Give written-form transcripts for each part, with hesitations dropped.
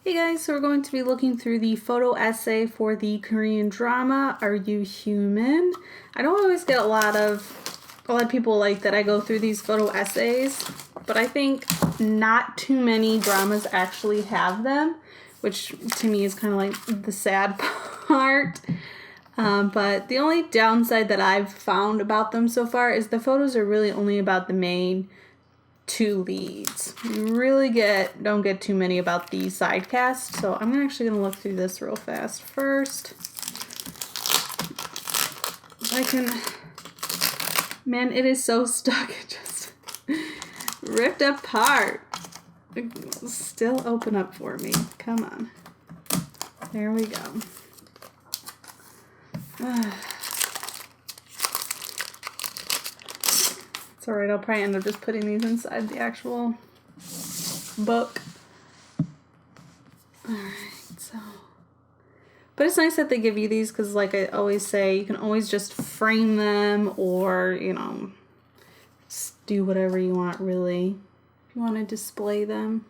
Hey guys, so we're going to be looking through the photo essay for the Korean drama Are You Human? I don't always get a lot of people like that I go through these photo essays, but I think not too many dramas actually have them, which to me is kind of like the sad part. But the only downside that I've found about them so far is the photos are really only about the main two leads. You really don't get too many about the side cast, so I'm actually gonna look through this real fast first. Man, it is so stuck. It just ripped apart. Still open up for me. Come on. There we go. It's alright, I'll probably end up just putting these inside the actual book. Alright, so. But it's nice that they give you these because, like I always say, you can always just frame them or, just do whatever you want, really, if you want to display them.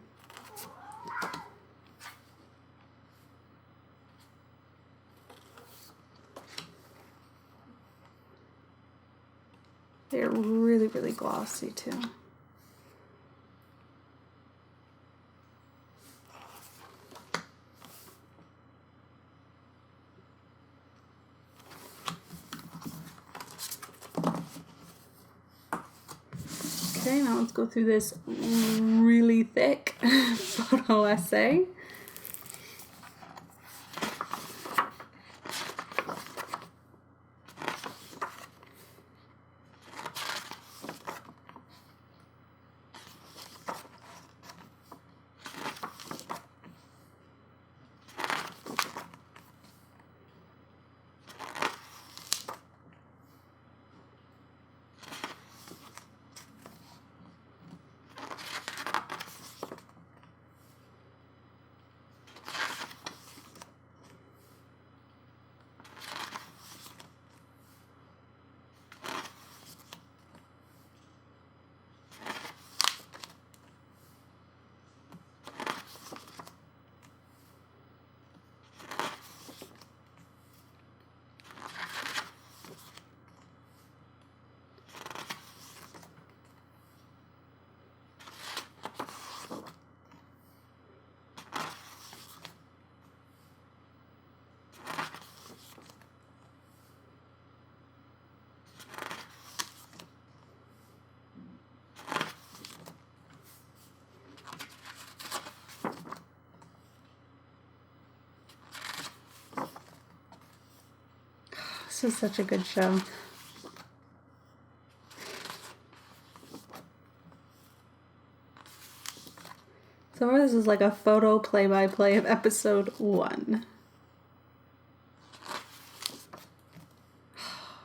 They're really, really glossy, too. Okay, now let's go through this really thick photo essay. This is such a good show. So far, this is like a photo play-by-play of episode 1.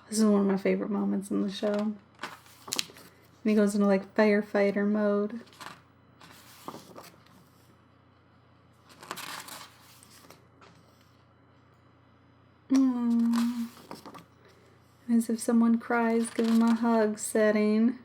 This is one of my favorite moments in the show. And he goes into like firefighter mode. As if someone cries, give him a hug setting.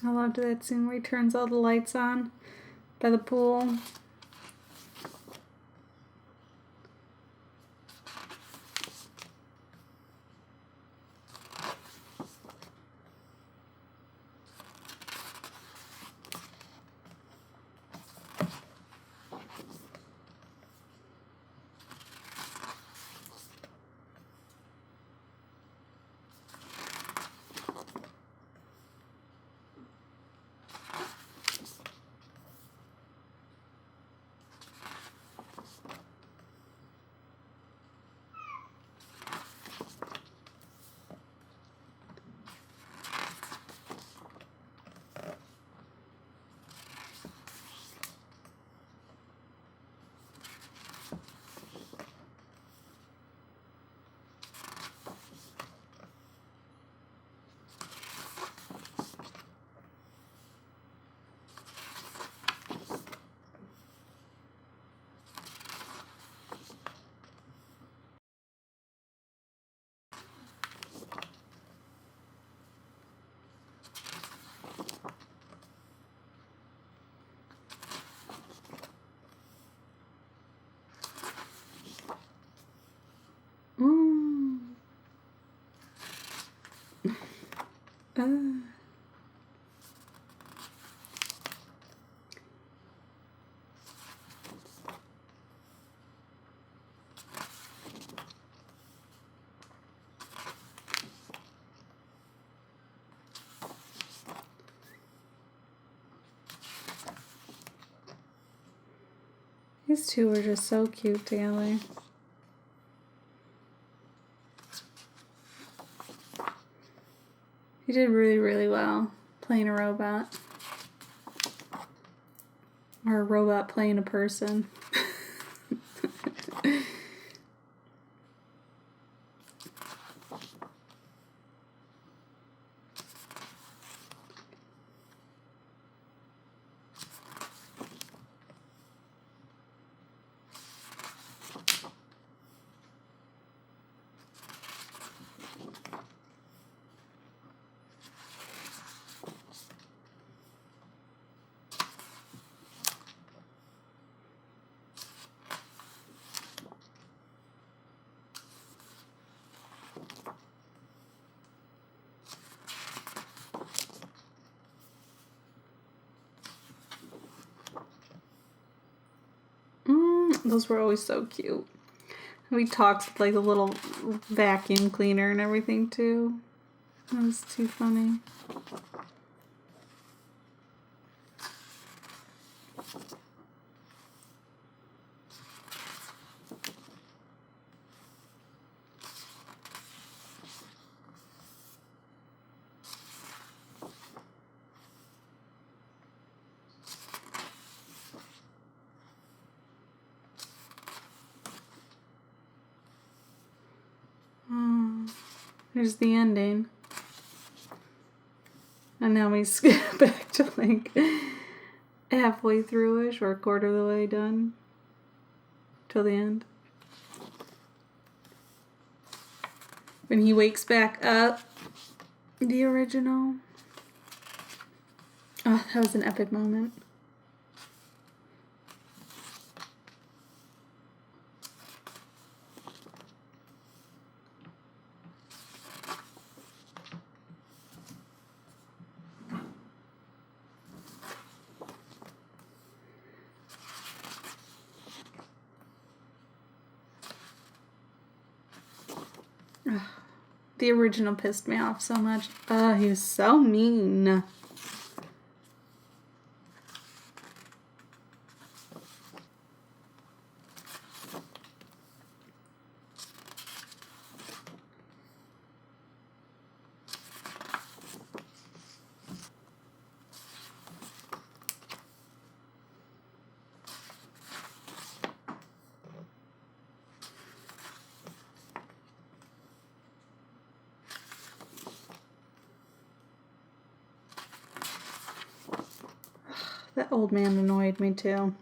I loved that scene where he turns all the lights on by the pool. These two are just so cute together. He did really, really well playing a robot. Or a robot playing a person. Those were always so cute. We talked with like a little vacuum cleaner and everything too. That was too funny. Here's the ending. And now we skip back to like halfway through-ish or a quarter of the way done. Till the end. When he wakes back up. The original. Oh, that was an epic moment. The original pissed me off so much. He was so mean. That old man annoyed me too.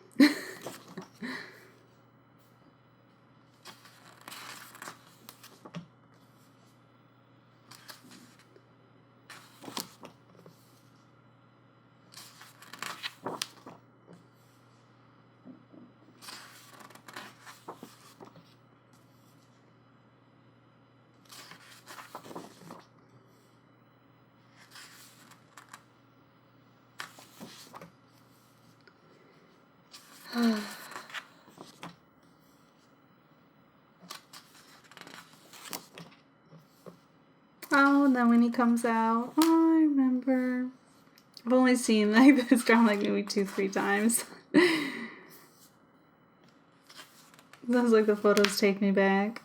Oh, and then when he comes out, oh, I remember. I've only seen like this drama like maybe 2-3 times. Those like the photos take me back.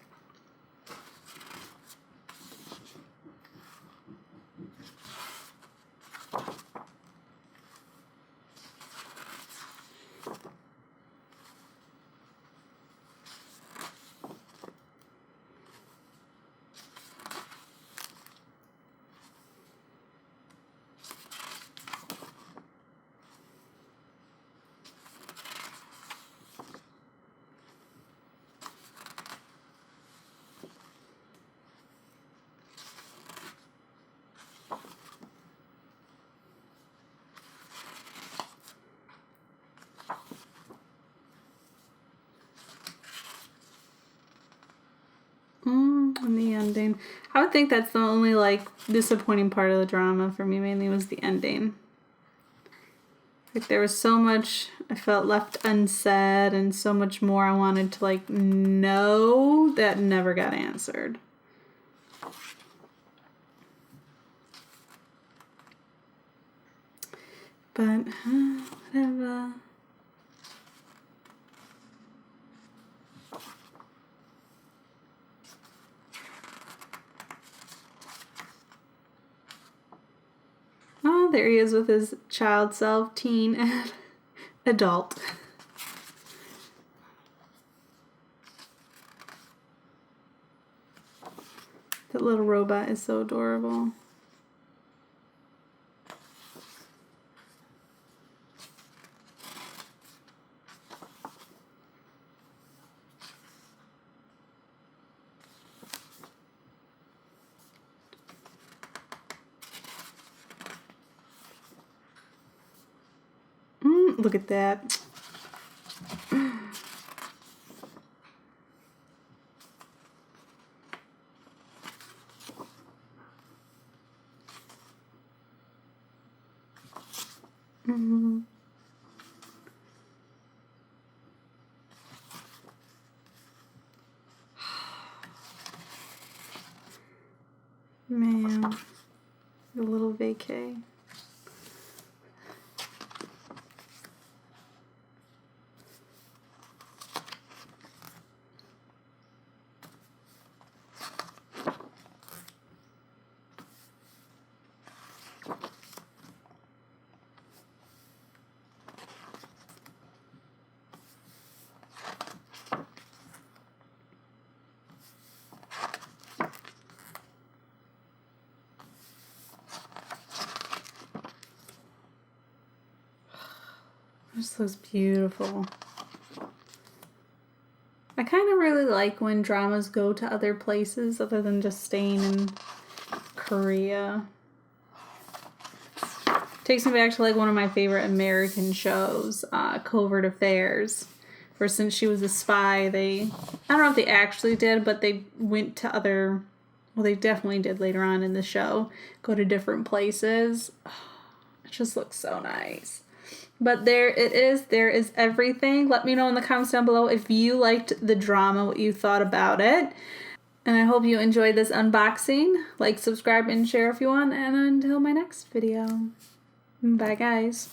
ending. I would think that's the only like disappointing part of the drama for me, mainly was the ending. Like there was so much I felt left unsaid and so much more I wanted to like know that never got answered. But whatever. Oh, there he is with his child self, teen, and adult. That little robot is so adorable. Look at that. Man, a little vacay. This looks beautiful. I kind of really like when dramas go to other places other than just staying in Korea. Takes me back to like one of my favorite American shows, Covert Affairs, where since she was a spy, I don't know if they actually did, but they went to other, well, they definitely did later on in the show, go to different places. It just looks so nice. But there it is. There is everything. Let me know in the comments down below if you liked the drama, what you thought about it. And I hope you enjoyed this unboxing. Like, subscribe, and share if you want. And until my next video. Bye, guys.